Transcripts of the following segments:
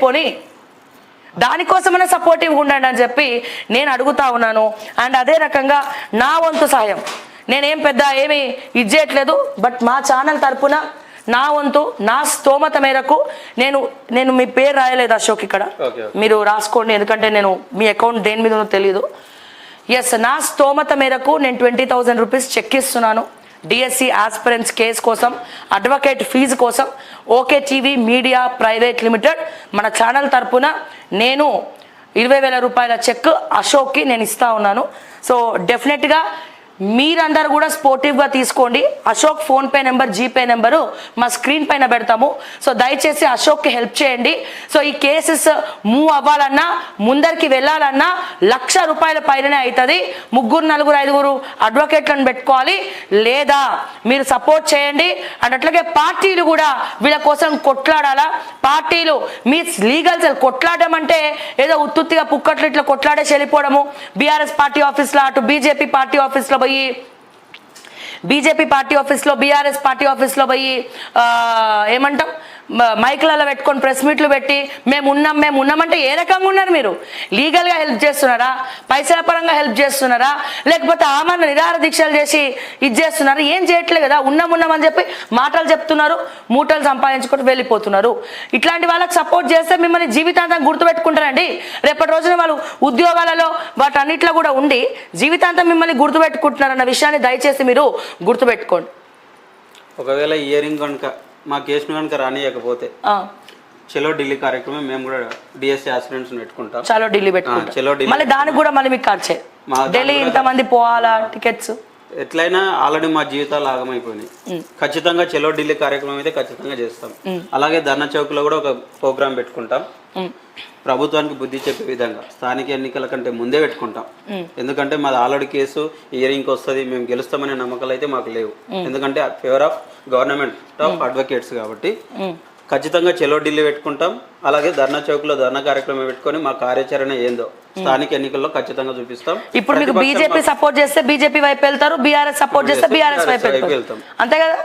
పోనీ దానికోసమైనా సపోర్టివ్గా ఉండండి అని చెప్పి నేను అడుగుతా ఉన్నాను. అండ్ అదే రకంగా నా వంతు సాయం నేనేం పెద్ద ఏమి ఇచ్చేయట్లేదు, బట్ మా ఛానల్ తరపున నా వంతు నా స్తోమత మేరకు నేను మీ పేరు రాయలేదు అశోక్, ఇక్కడ మీరు రాసుకోండి, ఎందుకంటే నేను మీ అకౌంట్ దేని మీద తెలియదు. ఎస్, నా స్తోమత మేరకు నేను 20,000 రూపీస్ చెక్ ఇస్తున్నాను డిఎస్సి ఆస్పిరెంట్స్ కేసు కోసం, అడ్వకేట్ ఫీజు కోసం. Okay TV media private limited మన ఛానల్ తరపున నేను 20,000 రూపాయల చెక్ అశోక్కి నేను ఇస్తా ఉన్నాను. సో డెఫినెట్గా మీరందరూ కూడా స్పోర్టివ్గా తీసుకోండి. Ashok PhonePe number, GPay number మా స్క్రీన్ పైన పెడతాము. సో దయచేసి అశోక్కి హెల్ప్ చేయండి. సో ఈ కేసెస్ మూవ్ అవ్వాలన్నా, ముందరికి వెళ్ళాలన్నా 1,00,000 రూపాయల పైననే అవుతుంది. 3, 4, 5 అడ్వకేట్లను పెట్టుకోవాలి, లేదా మీరు సపోర్ట్ చేయండి. అండ్ అట్లాగే పార్టీలు కూడా వీళ్ళ కోసం కొట్లాడాలా. పార్టీలు మీ లీగల్ సెల్ కొట్లాడడం అంటే ఏదో ఉత్తుత్తిగా పుక్కట్లు ఇట్లా కొట్లాడేసి వెళ్ళిపోవడము. బీఆర్ఎస్ పార్టీ ఆఫీస్లో అటు బీజేపీ పార్టీ ఆఫీస్లో బీజేపీ పార్టీ ఆఫీస్లో బీఆర్ఎస్ పార్టీ ఆఫీస్లో పోయి ఏమంటాం మైక్లలో పెట్టుకొని ప్రెస్ మీట్లు పెట్టి మేము ఉన్నామంటే ఏ రకంగా ఉన్నారు మీరు? లీగల్గా హెల్ప్ చేస్తున్నారా, పైసల పరంగా హెల్ప్ చేస్తున్నారా, లేకపోతే ఆమెను నిరాహార దీక్షలు చేసి ఇది చేస్తున్నారు? ఏం చేయట్లేదు కదా. ఉన్నామని చెప్పి మాటలు చెప్తున్నారు, మూటలు సంపాదించుకుంటూ వెళ్ళిపోతున్నారు. ఇట్లాంటి వాళ్ళకి సపోర్ట్ చేస్తే మిమ్మల్ని జీవితాంతం గుర్తుపెట్టుకుంటారండి. రేపటి రోజున వాళ్ళు ఉద్యోగాలలో వాటన్నిట్లో కూడా ఉండి జీవితాంతం మిమ్మల్ని గుర్తుపెట్టుకుంటున్నారన్న విషయాన్ని దయచేసి మీరు గుర్తుపెట్టుకోండి. ఒకవేళ ఇయరింగ్ కనుక మా కేసును కనుక రానియకపోతే చలో ఢిల్లీ కార్యక్రమం మేము కూడా డిఎస్సి ఆస్పిరెంట్స్ పెట్టుకుంటాం. చలో ఢిల్లీ పెట్టుకుంటాం. మళ్ళీ దానికి కూడా మళ్ళీ మీకు ఖర్చే. ఢిల్లీ ఇంతమంది పోవాలా టికెట్స్? ఎట్లయినా ఆల్రెడీ మా జీవితాలు ఆగమైపోయినాయి. ఖచ్చితంగా చలో ఢిల్లీ కార్యక్రమం అయితే ఖచ్చితంగా చేస్తాం. అలాగే ధర్నా చౌక్ లో కూడా ఒక ప్రోగ్రాం పెట్టుకుంటాం. ప్రభుత్వానికి బుద్ధి చెప్పే విధంగా స్థానిక ఎన్నికల కంటే ముందే పెట్టుకుంటాం. ఎందుకంటే మాది ఆల్రెడీ కేసు ఇయరింగ్కి వస్తుంది, మేము గెలుస్తామనే నమ్మకాలు అయితే మాకు లేవు. ఎందుకంటే favour of government of advocates కాబట్టి ఖచ్చితంగా చెలో ఢిల్లీ పెట్టుకుంటాం. అలాగే ధర్నా చౌక్ లో ధర్నా కార్యక్రమం పెట్టుకొని మా కార్యాచరణ ఏందో స్థానిక ఎన్నికల్లో ఖచ్చితంగా చూపిస్తాం. ఇప్పుడు మీకు బీజేపీ సపోర్ట్ చేస్తే బీజేపీ వైపు వెళ్తారు, బీఆర్ఎస్ సపోర్ట్ చేస్తే బీఆర్ఎస్ వైపు వెళ్తాం. అంతే కదా?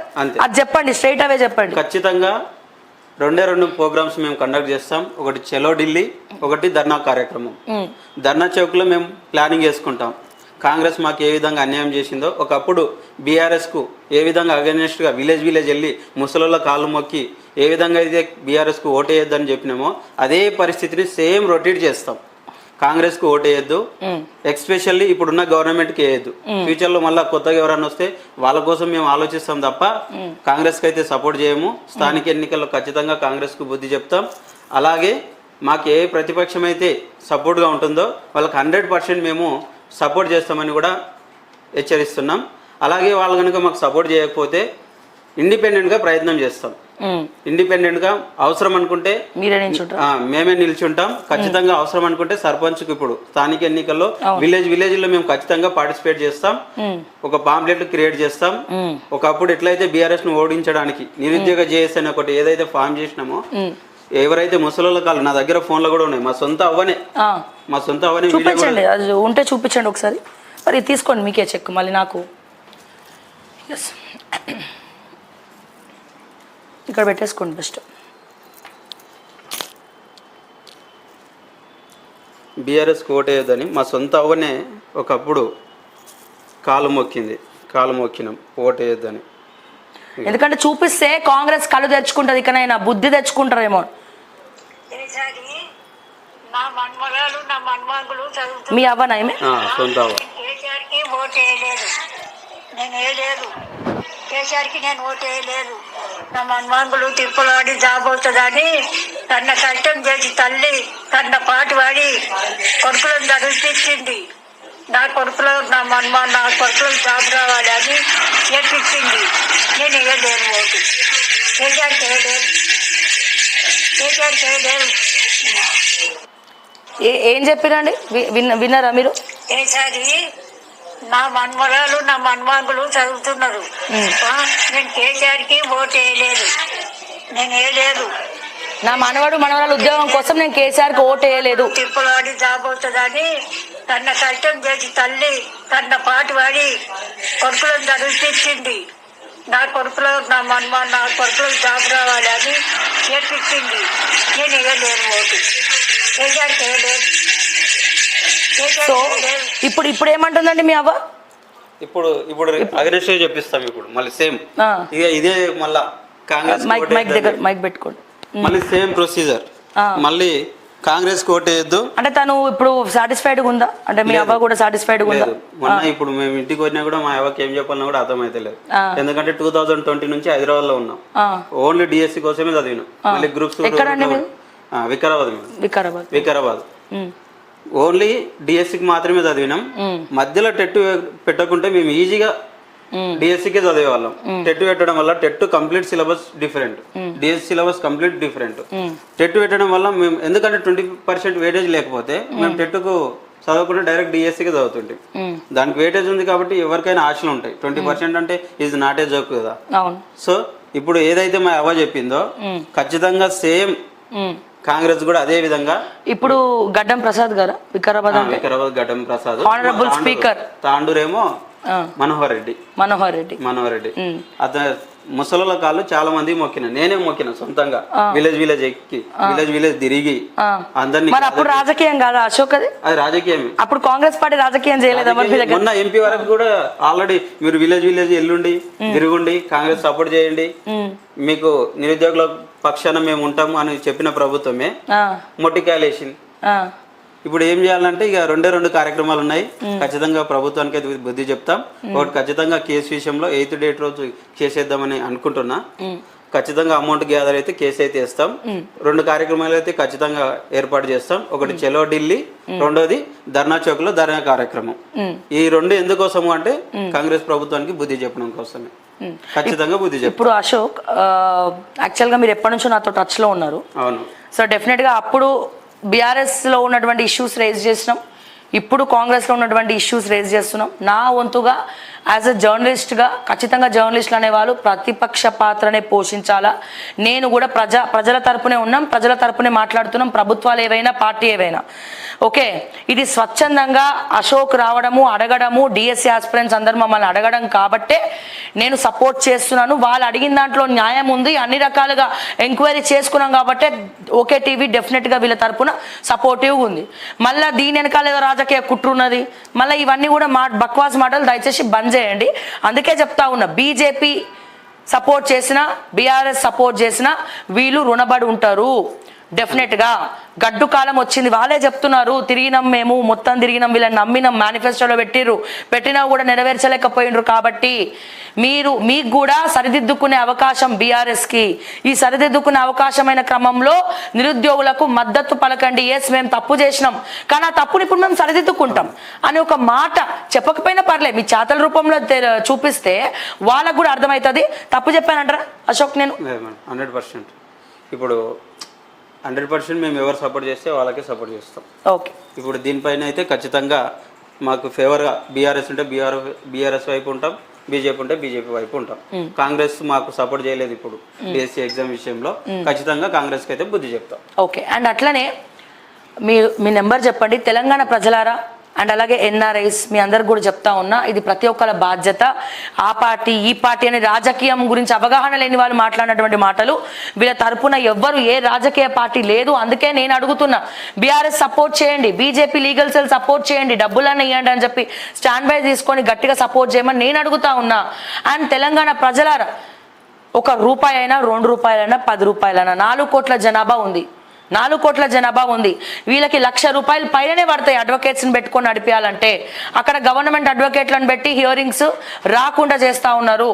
అది చెప్పండి, స్ట్రైట్ అవే చెప్పండి. ఖచ్చితంగా 2 ప్రోగ్రామ్స్ మేము కండక్ట్ చేస్తాం. ఒకటి చలో ఢిల్లీ, ఒకటి ధర్నా కార్యక్రమం. ధర్నా చౌక్ లో మేము ప్లానింగ్ చేసుకుంటాం. కాంగ్రెస్ మాకు ఏ విధంగా అన్యాయం చేసిందో, ఒకప్పుడు బీఆర్ఎస్కు ఏ విధంగా అగెనిస్ట్గా విలేజ్ వెళ్ళి ముసలోళ్ళ కాళ్ళు మొక్కి ఏ విధంగా అయితే బీఆర్ఎస్కు ఓటేయొద్దని చెప్పినామో అదే పరిస్థితిని సేమ్ రొటేట్ చేస్తాం. కాంగ్రెస్కు ఓటేయద్దు, ఎక్స్పెషల్లీ ఇప్పుడున్న గవర్నమెంట్కి వేయద్దు. ఫ్యూచర్లో మళ్ళీ కొత్తగా ఎవరన్నా వస్తే వాళ్ళ కోసం మేము ఆలోచిస్తాం తప్ప కాంగ్రెస్కి అయితే సపోర్ట్ చేయము. స్థానిక ఎన్నికల్లో ఖచ్చితంగా కాంగ్రెస్కు బుద్ధి చెప్తాం. అలాగే మాకు ఏ ప్రతిపక్షం అయితే సపోర్ట్గా ఉంటుందో వాళ్ళకి 100% మేము సపోర్ట్ చేస్తామని కూడా హెచ్చరిస్తున్నాం. అలాగే వాళ్ళు కనుక మాకు సపోర్ట్ చేయకపోతే ఇండిపెండెంట్గా ప్రయత్నం చేస్తాం. ఇండిపెండెంట్గా అవసరం అనుకుంటే మేమే నిల్చుంటాం. ఖచ్చితంగా అవసరం అనుకుంటే సర్పంచ్కి ఇప్పుడు స్థానిక ఎన్నికల్లో విలేజ్లో మేము ఖచ్చితంగా పార్టిసిపేట్ చేస్తాం. ఒక పాంప్లెట్ క్రియేట్ చేస్తాం. ఒకప్పుడు ఎట్లయితే బీఆర్ఎస్ ను ఓడించడానికి నిరుద్యోగ జేఎస్ అని ఒకటి ఏదైతే ఫామ్ చేసినామో, ఎవరైతే ముసలోళ్ళ కాళ్ళు నా దగ్గర ఫోన్లో కూడా ఉన్నాయి, మా సొంత అవ్వనే చూపించండి, అది ఉంటే చూపించండి ఒకసారి. మరి తీసుకోండి, మీకే చెక్ మళ్ళీ నాకు ఇక్కడ పెట్టేసుకోండి బెస్ట్. బీఆర్ఎస్ ఓటేయొద్దని మా సొంత అవ్వనే ఒకప్పుడు కాలు మొక్కినాం ఓటేయొద్దని. ఎందుకంటే చూపిస్తే కాంగ్రెస్ కళ్ళు తెచ్చుకుంటుంది, ఇకనైనా బుద్ధి తెచ్చుకుంటారేమో. మీ అవ్వనా? సొంత అవ్వ. కేసీఆర్కి నేను ఓటేయలేదు. నా మన్మాంగులు తిప్పులాడి జాబ్ అవుతుందని తన కష్టం చేసి తల్లి తన పాటు వాడి కొడుకులను చదివిపించింది. నా కొడుకులకు జాబ్ రావాలి అని చేపించింది. నేను వేయలేను ఓటు. కేసీఆర్కి వేయలేరు. ఏం చెప్పిరండి, విన్నారా మీరు? కేసీఆర్ నా మన్మాంగులు చదువుతున్నారు. నేను కేసీఆర్కి ఓటు వేయలేదు. నా మనవరాలు ఉద్యోగం కోసం నేను కేసీఆర్కి ఓటు వేయలేదు. తిప్పులాడి జాబ్ అవుతుందని తన కష్టం చేసి తల్లి తన పాటు వాడి కొడుకులను చదివిపించింది. నా కొడుకులకు జాబ్ రావాలి అని నేర్పించింది. నేను వేయలేను ఓటు. కేసీఆర్కి వేయలేదు. సో ఇప్పుడు ఏమంటుందండి మీ అవ్వ? ఇప్పుడు అగ్రెస్ చెప్పిస్తాం. ఇప్పుడు మళ్ళీ సేమ్ ఇదే మళ్ళా కాంగ్రెస్ మైక్ పెట్టుకోండి. మళ్ళీ సేమ్ ప్రొసీజర్. మళ్ళీ కాంగ్రెస్ కోటేయద్దు అంటే తను ఇప్పుడు సాటిస్ఫైడ్ ఉందా? అంటే మీ అవ్వ కూడా సాటిస్ఫైడ్ ఉందా? మొన్న ఇప్పుడు మేము ఇంటికి వచ్చినా కూడా మా అవ్వకి ఏం చెప్పాలన్నా కూడా అర్థమైతే లేదు. ఎందుకంటే 2020 నుంచి హైదరాబాద్ లో ఉన్నాం. ఓన్లీ డిఎస్సి కోసమే చదివినాం. మళ్ళీ గ్రూప్స్ వికారాబాద్ ఓన్లీ డిఎస్సికి మాత్రమే చదివినాం. మధ్యలో టెట్ పెట్టకుంటే మేము ఈజీగా డిఎస్సికే చదివేవాళ్ళం. టెట్ పెట్టడం వల్ల TET complete syllabus different, DSC syllabus complete different. TET పెట్టడం వల్ల మేము ఎందుకంటే 20% వెయిటేజ్ లేకపోతే మేము టెట్కు చదవకుండా డైరెక్ట్ డిఎస్సికే చదువుతుంటాం. దానికి వెయిటేజ్ ఉంది కాబట్టి ఎవరికైనా ఆశలు ఉంటాయి. 20% అంటే ఈజ్ నాట్ ఏ జోక్ కదా. సో ఇప్పుడు ఏదైతే మా అవ్వ చెప్పిందో ఖచ్చితంగా సేమ్ కాంగ్రెస్ కూడా అదే విధంగా. ఇప్పుడు గడ్డం ప్రసాద్ గారు వికారాబాద్ గడ్డం ప్రసాద్, ఆనరబుల్ స్పీకర్ తాండూరేమో మనోహర్ రెడ్డి. అతను ముసలుల కాళ్ళు చాలా మంది మొక్కిన, నేనే మొక్కిన సొంతంగా. విలేజ్ ఎక్కి విలేజ్ తిరిగి అందరినీ. మరి అప్పుడు రాజకీయం కాదా అశోక్? అది రాజకీయమే. అప్పుడు కాంగ్రెస్ పార్టీ రాజకీయం చేయలేదా? మొన్న ఎంపీ వరకు కూడా ఆల్రెడీ మీరు విలేజ్ ఎల్లుండి తిరుగుండి, కాంగ్రెస్ సపోర్ట్ చేయండి, మీకు నిరుద్యోగుల పక్షాన మేము ఉంటాము అని చెప్పిన ప్రభుత్వమే మొట్టికాయలేసింది. ఇప్పుడు ఏం చేయాలంటే ఇక రెండు కార్యక్రమాలు ఉన్నాయి. ఖచ్చితంగా ప్రభుత్వానికి అయితే బుద్ధి చెప్తాం. ఒకటి ఖచ్చితంగా కేసు విషయంలో 8th డేట్ రోజు చేసేద్దామని అనుకుంటున్నా. ఖచ్చితంగా అమౌంట్ గ్యాదర్ అయితే కేసు అయితే ఇస్తాం. 2 కార్యక్రమాలు అయితే ఖచ్చితంగా ఏర్పాటు చేస్తాం. ఒకటి చలో ఢిల్లీ, రెండోది ధర్నా చౌక్ లో ధర్నా కార్యక్రమం. ఈ 2 ఎందుకోసము అంటే కాంగ్రెస్ ప్రభుత్వానికి బుద్ధి చెప్పడం కోసమే. ఖచ్చితంగా బుద్ధి చెప్పారు. ఇప్పుడు అశోక్ యాక్చువల్గా మీరు ఎప్పటి నుంచో నాతో టచ్ లో ఉన్నారు. అవును. సో డెఫినెట్ గా అప్పుడు బీఆర్ఎస్ లో ఉన్నటువంటి ఇష్యూస్ రేజ్ చేసినాం, ఇప్పుడు కాంగ్రెస్ లో ఉన్నటువంటి ఇష్యూస్ రేజ్ చేస్తున్నాం. నా వంతుగా యాజ్ అ జర్నలిస్ట్గా ఖచ్చితంగా జర్నలిస్టులు అనేవాళ్ళు ప్రతిపక్ష పాత్రనే పోషించాలా. నేను కూడా ప్రజల తరపునే ఉన్నాం, ప్రజల తరపునే మాట్లాడుతున్నాం. ప్రభుత్వాలు ఏవైనా పార్టీ ఏవైనా ఓకే. ఇది స్వచ్ఛందంగా అశోక్ రావడము అడగడము, డిఎస్సి ఆస్పిరెంట్స్ అందరు మమ్మల్ని అడగడం కాబట్టే నేను సపోర్ట్ చేస్తున్నాను. వాళ్ళు అడిగిన దాంట్లో న్యాయం ఉంది, అన్ని రకాలుగా ఎంక్వైరీ చేసుకున్నాం కాబట్టి ఓకే టీవీ డెఫినెట్గా వీళ్ళ తరపున సపోర్టివ్గా ఉంది. మళ్ళీ దీని వెనకాల ఏదో రాజకీయ కుట్రున్నది, మళ్ళీ ఇవన్నీ కూడా బక్వాస్ మాటలు దయచేసి బంద్ చేయండి. అందుకే చెప్తా ఉన్నా, బీజేపీ సపోర్ట్ చేసినా బీఆర్ఎస్ సపోర్ట్ చేసినా వీళ్ళు రుణపడి ఉంటారు. డెఫినెట్గా గడ్డు కాలం వచ్చింది, వాళ్ళే చెప్తున్నారు. తిరిగినాం, మేము మొత్తం తిరిగినాం, వీళ్ళని నమ్మినాం, మేనిఫెస్టోలో పెట్టినా కూడా నెరవేర్చలేకపోయినరు. కాబట్టి మీకు కూడా సరిదిద్దుకునే అవకాశం బీఆర్ఎస్కి. ఈ సరిదిద్దుకునే అవకాశమైన క్రమంలో నిరుద్యోగులకు మద్దతు పలకండి. ఎస్ మేము తప్పు చేసినాం, కానీ ఆ తప్పుని ఇప్పుడు మేము సరిదిద్దుకుంటాం అని ఒక మాట చెప్పకపోయినా పర్లేదు, మీ చేతల రూపంలో చూపిస్తే వాళ్ళకు కూడా అర్థమవుతుంది. తప్పు చెప్పానంటారా అశోక్? నేను 100% ఇప్పుడు 100% మేము ఎవరు సపోర్ట్ చేస్తే వాళ్ళకే సపోర్ట్ చేస్తాం. ఓకే. ఇప్పుడు దీనిపైన అయితే ఖచ్చితంగా మాకు ఫేవర్గా బీఆర్ఎస్ ఉంటే బీఆర్ఎస్ వైపు ఉంటాం, బీజేపీ ఉంటే బీజేపీ వైపు ఉంటాం. కాంగ్రెస్ మాకు సపోర్ట్ చేయలేదు ఇప్పుడు డిఎస్సి ఎగ్జామ్ విషయంలో. ఖచ్చితంగా కాంగ్రెస్కి అయితే బుద్ధి చెప్తాం. ఓకే. అండ్ అట్లనే మీ నెంబర్ చెప్పండి తెలంగాణ ప్రజలారా, అండ్ అలాగే ఎన్ఆర్ఐస్ మీ అందరికి కూడా చెప్తా ఉన్నా, ఇది ప్రతి ఒక్కరి బాధ్యత. ఆ పార్టీ ఈ పార్టీ అనే రాజకీయం గురించి అవగాహన లేని వాళ్ళు మాట్లాడినటువంటి మాటలు, వీళ్ళ తరపున ఎవ్వరు ఏ రాజకీయ పార్టీ లేదు. అందుకే నేను అడుగుతున్నా, బీఆర్ఎస్ సపోర్ట్ చేయండి, బీజేపీ లీగల్ సెల్ సపోర్ట్ చేయండి, డబ్బులన్నీ ఇవ్వండి అని చెప్పి స్టాండ్ బై తీసుకొని గట్టిగా సపోర్ట్ చేయమని నేను అడుగుతా ఉన్నా. అండ్ తెలంగాణ ప్రజలారా, 1 రూపాయి అయినా 2 రూపాయలైనా 10 రూపాయలైనా 4 కోట్ల జనాభా ఉంది, 4 కోట్ల జనాభా ఉంది. వీళ్ళకి 1,00,000 రూపాయలు పైననే పడతాయి అడ్వకేట్స్ని పెట్టుకొని నడిపించాలంటే. అక్కడ గవర్నమెంట్ అడ్వకేట్లను పెట్టి హియరింగ్స్ రాకుండా చేస్తూ ఉన్నారు.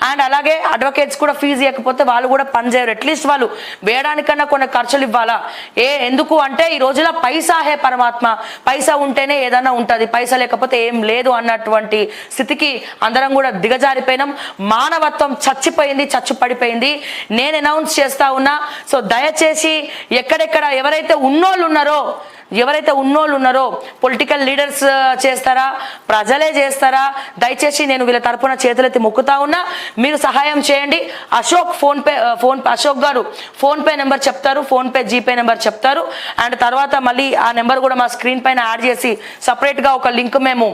అండ్ అలాగే అడ్వకేట్స్ కూడా ఫీజు ఇవ్వకపోతే వాళ్ళు కూడా పనిచేయరు. అట్లీస్ట్ వాళ్ళు వేయడానికన్నా కొన్ని ఖర్చులు ఇవ్వాలా. ఎందుకు అంటే ఈ రోజులో పైసా హే పరమాత్మ, పైసా ఉంటేనే ఏదైనా ఉంటుంది, పైసా లేకపోతే ఏం లేదు అన్నటువంటి స్థితికి అందరం కూడా దిగజారిపోయినాం. మానవత్వం చచ్చిపోయింది, చచ్చుపడిపోయింది. నేను అనౌన్స్ చేస్తా ఉన్నా, సో దయచేసి ఎక్కడెక్కడ ఎవరైతే ఉన్నోళ్ళు ఉన్నారో ఎవరైతే ఉన్నోళ్ళు ఉన్నారో పొలిటికల్ లీడర్స్ చేస్తారా, ప్రజలే చేస్తారా? దయచేసి నేను వీళ్ళ తరపున చేతులెత్తి మొక్కుతా ఉన్నా, మీరు సహాయం చేయండి. అశోక్ గారు ఫోన్పే నెంబర్ చెప్తారు, ఫోన్పే జీపే నెంబర్ చెప్తారు. అండ్ తర్వాత మళ్ళీ ఆ నెంబర్ కూడా మా స్క్రీన్ పైన యాడ్ చేసి సపరేట్గా ఒక లింక్ మేము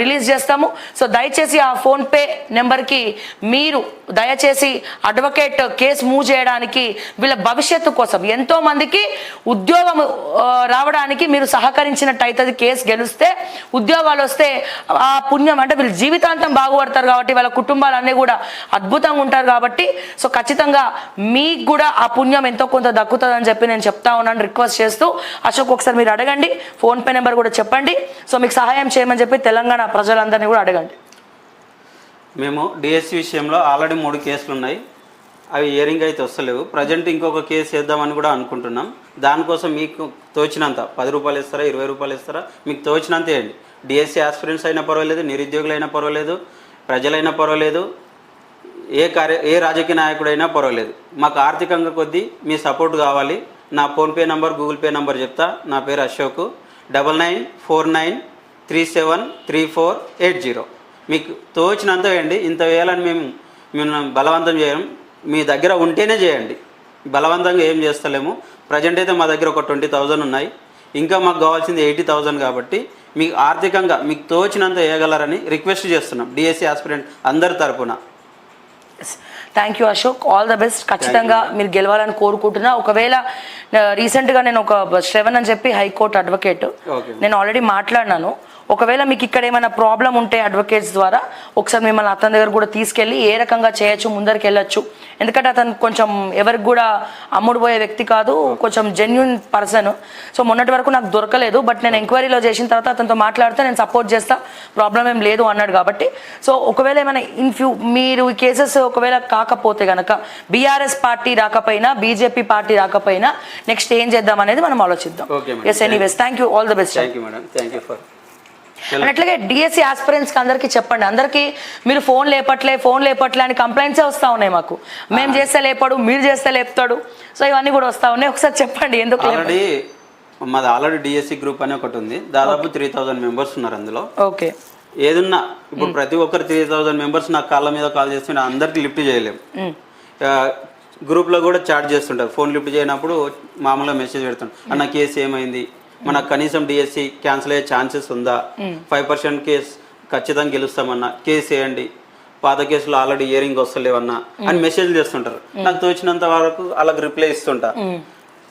రిలీజ్ చేస్తాము. సో దయచేసి ఆ ఫోన్పే నెంబర్కి మీరు దయచేసి అడ్వకేట్ కేసు మూవ్ చేయడానికి, వీళ్ళ భవిష్యత్తు కోసం ఎంతో మందికి ఉద్యోగం రావడానికి మీరు సహకరించినట్టు అవుతుంది. కేసు గెలిస్తే ఉద్యోగాలు వస్తే ఆ పుణ్యం అంటే వీళ్ళు జీవితాంతం బాగుపడతారు కాబట్టి, వాళ్ళ కుటుంబాలన్నీ కూడా అద్భుతంగా ఉంటారు కాబట్టి, సో ఖచ్చితంగా మీకు కూడా ఆ పుణ్యం ఎంతో కొంత దక్కుతుందని చెప్పి నేను చెప్తా ఉన్నాను, రిక్వెస్ట్ చేస్తూ. అశోక్ ఒకసారి మీరు అడగండి, ఫోన్పే నెంబర్ కూడా చెప్పండి. సో మీకు సహాయం చేయమని చెప్పి తెలంగాణ ప్రజలందరినీ కూడా అడగండి. మేము డిఎస్సి విషయంలో ఆల్రెడీ 3 కేసులు ఉన్నాయి, అవి హియరింగ్ అయితే వస్తలేవు. ప్రజెంట్ ఇంకొక కేసు వేద్దామని కూడా అనుకుంటున్నాం. దానికోసం మీకు తోచినంత 10 రూపాయలు ఇస్తారా, 20 రూపాయలు ఇస్తారా, మీకు తోచినంత వేయండి. డిఎస్సి ఆస్పిరెంట్స్ అయినా పర్వాలేదు, నిరుద్యోగులైనా పర్వాలేదు, ప్రజలైనా పర్వాలేదు, ఏ రాజకీయ నాయకుడైనా పర్వాలేదు. మాకు ఆర్థికంగా కొద్దీ మీ సపోర్ట్ కావాలి. నా PhonePe number, Google pay number చెప్తా. నా పేరు అశోక్. 99493480. మీకు తోచినంత వేయండి. ఇంత వేయాలని మేము బలవంతం చేయడం, మీ దగ్గర ఉంటేనే చేయండి. బలవంతంగా ఏం చేస్తలేము. ప్రజెంట్ అయితే మా దగ్గర ఒక 20,000 ఉన్నాయి. ఇంకా మాకు కావాల్సింది 80,000 కాబట్టి మీకు ఆర్థికంగా మీకు తోచినంత వేయగలరని రిక్వెస్ట్ చేస్తున్నాం డిఎస్సి ఆస్పిరెంట్ అందరి తరపున. Thank you Ashok, all the best. ఖచ్చితంగా మీరు గెలవాలని కోరుకుంటున్నా. ఒకవేళ రీసెంట్గా నేను ఒక శ్రవణ్ అని చెప్పి హైకోర్టు అడ్వకేట్, నేను ఆల్రెడీ మాట్లాడినాను. ఒకవేళ మీకు ఇక్కడ ఏమైనా ప్రాబ్లం ఉంటే అడ్వకేట్స్ ద్వారా ఒకసారి మిమ్మల్ని అతని దగ్గర కూడా తీసుకెళ్ళి ఏ రకంగా చేయొచ్చు, ముందరికి వెళ్ళొచ్చు. ఎందుకంటే అతను కొంచెం ఎవరికి కూడా అమ్ముడు పోయే వ్యక్తి కాదు, కొంచెం జెన్యున్ పర్సన్. సో మొన్నటి వరకు నాకు దొరకలేదు, బట్ నేను ఎంక్వైరీలో చేసిన తర్వాత అతనితో మాట్లాడితే నేను సపోర్ట్ చేస్తా, ప్రాబ్లం ఏం లేదు అన్నాడు. కాబట్టి సో ఒకవేళ ఏమైనా మీరు ఈ కేసెస్ ఒకవేళ కాకపోతే కనుక, బీఆర్ఎస్ పార్టీ రాకపోయినా, బీజేపీ పార్టీ రాకపోయినా నెక్స్ట్ ఏం చేద్దాం అనేది మనం ఆలోచిద్దాం. Yes, anyways thank you, all the best. అట్లాగే డిఎస్సి ఆస్పిరెంట్స్ కి అందరికీ చెప్పండి. అందరికీ మీరు ఫోన్ లేపట్లే అని కంప్లైంట్సే వస్తూ ఉన్నాయి మాకు. మేము చేస్తే లేపాడు, మీరు చేస్తే లేపుతాడు, సో ఇవన్నీ కూడా వస్తూ ఉన్నాయి. ఒకసారి చెప్పండి ఎందుకు. మాది ఆల్రెడీ డిఎస్సి గ్రూప్ అని ఒకటి ఉంది, దాదాపు 3,000 మెంబర్స్ ఉన్నారు అందులో. ఓకే, ఏదున్నా ఇప్పుడు ప్రతి ఒక్కరు 3,000 మెంబర్స్ నాకు కాళ్ళ మీద కాల్ చేస్తుంటే అందరికి లిఫ్ట్ చేయలేము. గ్రూప్లో కూడా చాట్ చేస్తుంటారు. ఫోన్ లిఫ్ట్ చేయనప్పుడు మామూలుగా మెసేజ్ పెడుతుంటారు, అన్న కేసు ఏమైంది, మనకు కనీసం డిఎస్సి క్యాన్సిల్ అయ్యే ఛాన్సెస్ ఉందా, 5% కేసు ఖచ్చితంగా గెలుస్తామన్నా, కేసు వేయండి, పాత కేసులో ఆల్రెడీ హియరింగ్ వస్తలేవన్నా అని మెసేజ్ చేస్తుంటారు. నాకు తోచినంత వరకు అలాగ రిప్లై ఇస్తుంటా.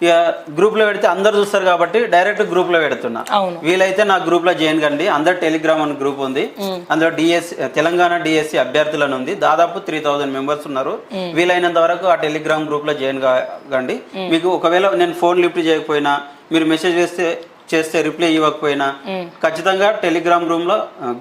ఇక గ్రూప్లో పెడితే అందరు చూస్తారు కాబట్టి డైరెక్ట్ గ్రూప్లో పెడుతున్నా. వీలైతే నా గ్రూప్లో జాయిన్ కండి. అందరు టెలిగ్రామ్ అని గ్రూప్ ఉంది, అందులో తెలంగాణ డిఎస్సి అభ్యర్థులను ఉంది. దాదాపు 3,000 మెంబర్స్ ఉన్నారు. వీలైనంత వరకు ఆ టెలిగ్రామ్ గ్రూప్లో జాయిన్ కాగండి. మీకు ఒకవేళ నేను ఫోన్ లిఫ్ట్ చేయకపోయినా, మీరు మెసేజ్ చేస్తే రిప్లై ఇవ్వకపోయినా, ఖచ్చితంగా టెలిగ్రామ్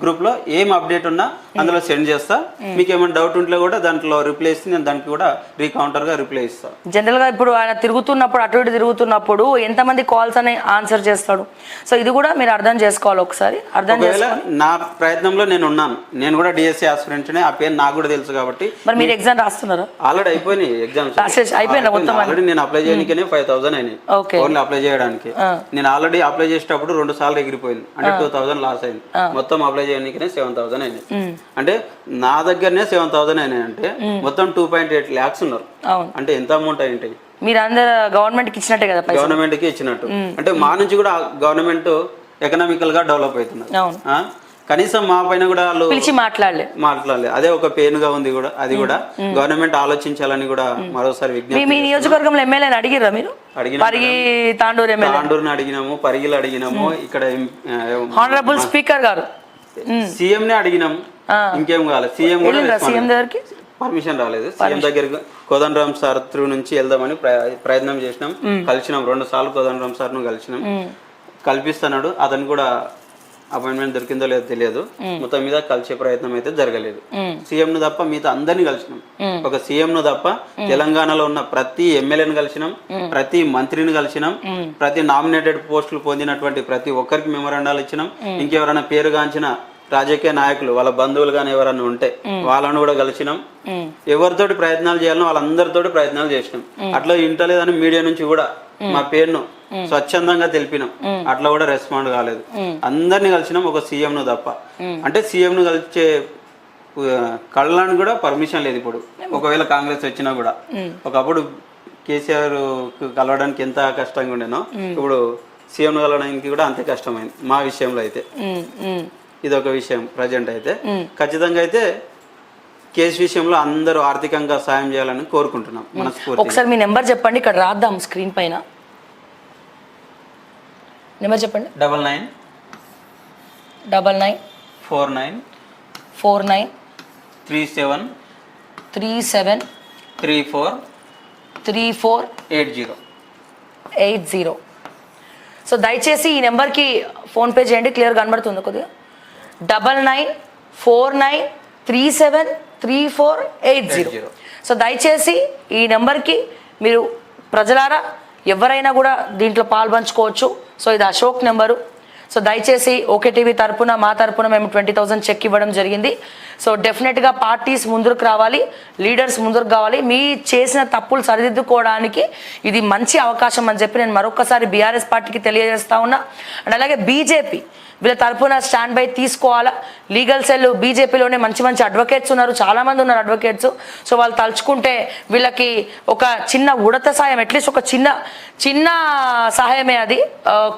గ్రూప్ లో ఏం అప్డేట్ ఉన్నా అందులో సెండ్ చేస్తా. మీకు ఏమైనా డౌట్ ఉంటే కూడా దాంట్లో రిప్లై ఇస్తే నేను దానికి కూడా రీకౌంటర్ గా రిప్లై ఇస్తా. జనరల్ గా ఇప్పుడు ఆయన తిరుగుతున్నప్పుడు, అటు ఇటు తిరుగుతున్నప్పుడు ఎంతమంది కాల్స్ అని ఆన్సర్ చేస్తాడు. సో ఇది కూడా మీరు అర్థం చేసుకోవాలి. ఒకసారి అర్థం చేసుకోవాలి. నా ప్రయత్నంలో నేను ఉన్నాను, నేను కూడా డిఎస్సి ఆస్పిరెంట్ నే, ఆ పేరు నాకు కూడా తెలుసు కాబట్టి. మరి మీరు ఎగ్జామ్ రాస్తున్నారా? ఆల్రెడీ అయిపోయినాయి ఎగ్జామ్స్, అయిపోయినా మొత్తం. ఆల్రెడీ నేను అప్లై చేయడానికే 5,000 అయినాయి. ఓన్లీ అప్లై చేయడానికి. నేను ఆల్రెడీ అప్లై చేసేటప్పుడు 2 సార్లు ఎగిరిపోయింది, అంటే 2,000 లాస్ అయింది. మొత్తం అప్లై చేయడానికే 7,000 అయినాయి. అంటే నా దగ్గరనే 7,000 అయినాయి. అంటే మొత్తం 2.8 lakhs ఉన్నారు. అంటే ఎంత అమౌంట్ అయి ఉంటాయి. మీరు అందరు గవర్నమెంట్ కి ఇచ్చినట్టే కదా, గవర్నమెంట్ కి ఇచ్చినట్టు. అంటే మా నుంచి కూడా గవర్నమెంట్ ఎకనామికల్ గా డెవలప్ అవుతున్నారు. కనీసం మా పైన కూడా వాళ్ళు పిలిచి మాట్లాడలే. అదే ఒక పెయిన్గా ఉంది కూడా. అది కూడా గవర్నమెంట్ ఆలోచించాలని కూడా మరోసారి విజ్ఞప్తి. మీ నియోజకవర్గంలో ఎమ్మెల్యేని అడిగిరా మీరు? తాండూరుని అడిగినాము, పరిగిలు అడిగినాము, ఇక్కడ హానరబుల్ స్పీకర్ గారు సీఎం ని అడిగినాము. ఇంకేం కావాలి, సీఎం దగ్గరికి పర్మిషన్ రాలేదు. సీఎం దగ్గరికి కోదండరామ్ సార్ త్రూ నుంచి వెళ్దామని ప్రయత్నం చేసినాం, కలిసినాం. 2 సార్లు కోదండరామ్ సార్ ను కలిసినాం, కల్పిస్తున్నాడు. అతను కూడా అపాయింట్మెంట్ దొరికిందో లేదో తెలియదు. మొత్తం మీద కలిసే ప్రయత్నం అయితే జరగలేదు. సీఎం ను తప్ప మిగతా అందరినీ కలిసినాం. ఒక సీఎం ను తప్ప తెలంగాణలో ఉన్న ప్రతి ఎమ్మెల్యేని కలిసినాం, ప్రతి మంత్రిని కలిసినాం, ప్రతి నామినేటెడ్ పోస్టులు పొందినటువంటి ప్రతి ఒక్కరికి మెమోరాండాలు ఇచ్చినాం. ఇంకెవరైనా పేరుగాంచిన రాజకీయ నాయకులు వాళ్ళ బంధువులు కానీ ఎవరన్నా ఉంటే వాళ్ళని కూడా కలిసినాం. ఎవరితోటి ప్రయత్నాలు చేయాలనో వాళ్ళందరితోటి ప్రయత్నాలు చేసినాం. అట్లా ఇంటలేదని మీడియా నుంచి కూడా మా పేరును స్వచ్ఛందంగా తెలిపినాం. అట్లా కూడా రెస్పాండ్ కాలేదు. అందరినీ కలిసినాం, ఒక సీఎంను తప్ప. అంటే సీఎంను కలిసే కళ్ళని కూడా పర్మిషన్ లేదు ఇప్పుడు. ఒకవేళ కాంగ్రెస్ వచ్చినా కూడా ఒకప్పుడు కేసీఆర్ కలవడానికి ఎంత కష్టంగా ఉండేనో ఇప్పుడు సీఎంను కలవడానికి కూడా అంతే కష్టమైంది మా విషయంలో అయితే. ఇది ఒక విషయం ప్రజెంట్ అయితే. ఖచ్చితంగా అయితే కేసు విషయంలో అందరూ ఆర్థికంగా సాయం చేయాలని కోరుకుంటున్నాం మనస్ఫూర్తిగా. ఒకసారి మీ నెంబర్ చెప్పండి, ఇక్కడ రాద్దాం స్క్రీన్ పైన. నెంబర్ చెప్పండి. 99 99 49 49 37 37 34 34 80. 80. సో దయచేసి ఈ నెంబర్కి ఫోన్పే చేయండి, క్లియర్ కనబడుతుంది కొద్దిగా. 99 49 37 34 80. సో దయచేసి ఈ నెంబర్కి మీరు ప్రజలారా ఎవరైనా కూడా దీంట్లో పాల్పంచుకోవచ్చు. సో ఇది అశోక్ నెంబరు. సో దయచేసి ఓకే టీవీ తరపున మా తరపున మేము 20,000 చెక్ ఇవ్వడం జరిగింది. సో డెఫినెట్గా పార్టీస్ ముందుకు రావాలి, లీడర్స్ ముందుకు కావాలి. మీ చేసిన తప్పులు సరిదిద్దుకోవడానికి ఇది మంచి అవకాశం అని చెప్పి నేను మరొకసారి బీఆర్ఎస్ పార్టీకి తెలియజేస్తా ఉన్నా. అండ్ అలాగే బీజేపీ వీళ్ళ తరపున స్టాండ్ బై తీసుకోవాలా. లీగల్ సెల్ బీజేపీలోనే మంచి మంచి అడ్వకేట్స్ ఉన్నారు, చాలామంది ఉన్నారు అడ్వకేట్స్. సో వాళ్ళు తలుచుకుంటే వీళ్ళకి ఒక చిన్న ఉడత సాయం, అట్లీస్ట్ ఒక చిన్న సహాయమే అది,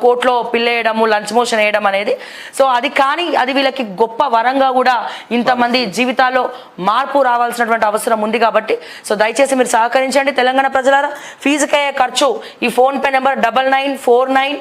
కోర్టులో పిల్లేయడము, లంచ్ మోషన్ వేయడం అనేది. సో అది కానీ అది వీళ్ళకి గొప్ప వరంగా కూడా ఇంతమంది జీవితాల్లో మార్పు రావాల్సినటువంటి అవసరం ఉంది కాబట్టి సో దయచేసి మీరు సహకరించండి. తెలంగాణ ప్రజలారా, ఫీజుకి అయ్యే ఖర్చు ఈ ఫోన్పే నెంబర్ 9949